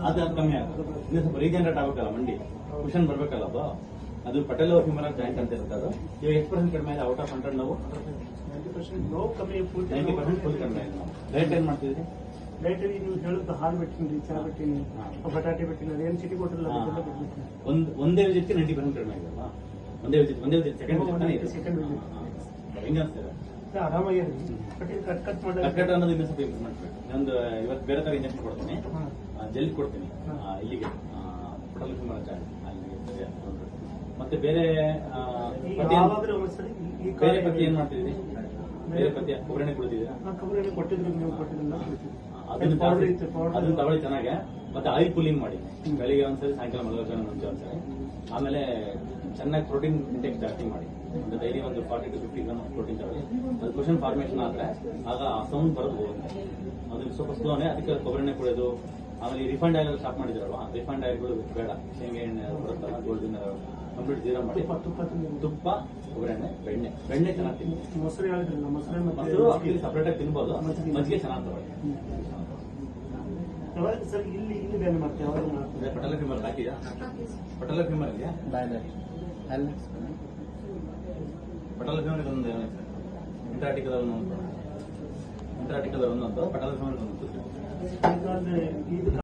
ಅದು ಕಮ್ಮಿ ಆಗುತ್ತೆ. ಇನ್ನು ಸ್ವಲ್ಪ ರೀಜನರೇಟ್ ಆಗಬೇಕಲ್ಲ ಮಂಡಿ, ಕುಷನ್ ಬರ್ಬೇಕಲ್ಲ ಅದು ಪಟೇಲ್ ಹ್ಯೂಮರಲ್ ಜಾಯಿಂಟ್ ಅಂತ ಇರುತ್ತೆ. ಅದು ಇವಾಗ ಎಷ್ಟು ಪರ್ಸೆಂಟ್ ಕಡಿಮೆ ಇದೆ? ಔಟ್ ಆಫ್ 100 ನಾವು 90% ಫುಲ್ ಕಡಿಮೆ ಇದೆ. ನಾವು ಡೈಟ್ ಏನ್ ಮಾಡ್ತಿದ್ರಿ? ಡೈಟ್ ನೀವು ಹೇಳುದು ಹಾಲು ಬಿಟ್ಟಿನಿ, ಚಹಾ ಬಿಟ್ಟಿನಿ, ಬಟಾಟೆ ಬಿಟ್ಟಿನಿ, ಅದೇನು ಸಿಟಿ ಕೊಟ್ಟಿಲ್ಲ. ಒಂದೇ ವಿಸಿಟ್ಗೆ 90% ಕಡಿಮೆ ಆಗಿದೆಲ್ಲ. ಒಂದೇ ವಿಸಿಟ್ ಸೆಕೆಂಡ್ ಹೆಂಗ ಅನ್ಸ್ತೀರ? ಆರಾಮಾಗಿ ಕಟ್ ಕಟ್ ಅನ್ನೋದು ಇನ್ನೂ ಸ್ವಲ್ಪ ಇಂಪ್ರೂವ್ಮೆಂಟ್ ಬೇಕು. ಇನ್ನೊಂದು ಇವತ್ತು ಬೇರೆ ತರ ಇಂಜೆಕ್ಷನ್ ಕೊಡ್ತೀನಿ, ಜೆಲ್ ಕೊಡ್ತೀನಿ ಇಲ್ಲಿಗೆ ಪಟೇಲ್ ಹ್ಯೂಮರಲ್ ಜಾಯಿಂಟ್ ಅಲ್ಲಿಗೆ. ಮತ್ತೆ ಬೇರೆ ಪತಿ ಏನ್ ಮಾಡ್ತಿದ್ರಿ? ಬೇರೆ ಪತಿ ಕೊಬ್ಬರಿ ಕೊಡ್ತಿದ್ದೀರಾ? ಕೊಬ್ಬರಿ ಕೊಟ್ಟಿದ್ರು, ನೀವು ಕೊಟ್ಟಿದ್ದಿಲ್ಲ. ಅದನ್ನ ತಗೊಳ್ಳಿ ಚೆನ್ನಾಗೆ. ಮತ್ತೆ ಆಯಿಲ್ ಪುಲ್ಲಿಂಗ್ ಮಾಡಿ ಬೆಳಿಗ್ಗೆ ಒಂದ್ಸರಿ, ಸಾಯಂಕಾಲ ಮಲಗೋಣ ಮುಂಚೆ ಒಂದ್ಸರಿ. ಆಮೇಲೆ ಚೆನ್ನಾಗಿ ಪ್ರೋಟೀನ್ ಇಂಟೇಕ್ ಜಾಸ್ತಿ ಮಾಡಿ. ಒಂದು ಡೈಲಿ ಒಂದು 40 to 50 ಗ್ರಾಮ್ ಪ್ರೋಟೀನ್ ತಗೊಳ್ಳಿ. ಅದು ಕ್ವಶನ್ ಫಾರ್ಮೇಶನ್ ಆದ್ರೆ ಆಗ ಸೌಂಡ್ ಬರೋದು ಹೋಗುತ್ತೆ. ಅದು ಸ್ವಲ್ಪ ಸ್ಲೋನೇ. ಅದಕ್ಕೆ ಕೊಬ್ಬರಿ ಕುಡಿಯೋದು. ಆಮೇಲೆ ಈ ರಿಫೈಂಡ್ ಆಯಿಲ್ ಸ್ಟಾಪ್ ಮಾಡಿದ್ರಲ್ವಾ, ರಿಫೈಂಡ್ ಆಯಿಲ್ಗಳು ಬೇಡ. ಶೇಂಗಾ ಎಣ್ಣೆ ಬರುತ್ತಲ್ಲ, ಗೋಲ್ಡಿನ ಕಂಪ್ಲೀಟ್ ಜೀರೋ ಮಾಡಿ. ತುಪ್ಪ, ಕೊಬ್ಬರಿ ಎಣ್ಣೆ, ಬೆಣ್ಣೆ ಚೆನ್ನಾಗಿ ತಿನ್ನಿ. ಮೊಸರು ಹೇಳಿದ್ರಲ್ಲ, ಮೊಸರು ಸಪರೇಟ್ ಆಗಿ ತಿನ್ಬೋದು. ಮಜ್ಜಿಗೆ ಚೆನ್ನಾಗಿ ತಗೊಳ್ಳಿ. ಸರ್ ಇಲ್ಲಿ ಬೇರೆ ಮತ್ತೆ ಯಾವಾಗ ಪಟೇಲ್ ಹ್ಯೂಮರಲ್ ಹಾಕಿಯಾ? ಪಟೇಲ್ ಹ್ಯೂಮರಲ್ ಇದೆಯಾ? ಪಟೇಲ್ ಹ್ಯೂಮರಲ್ ಒಂದು ಇಂಟ್ರಾಟಿಕಲ್ ಒಂದೊಂದು, ಪಟೇಲ್ ಹ್ಯೂಮರಲ್ ಒಂದೊಂದು.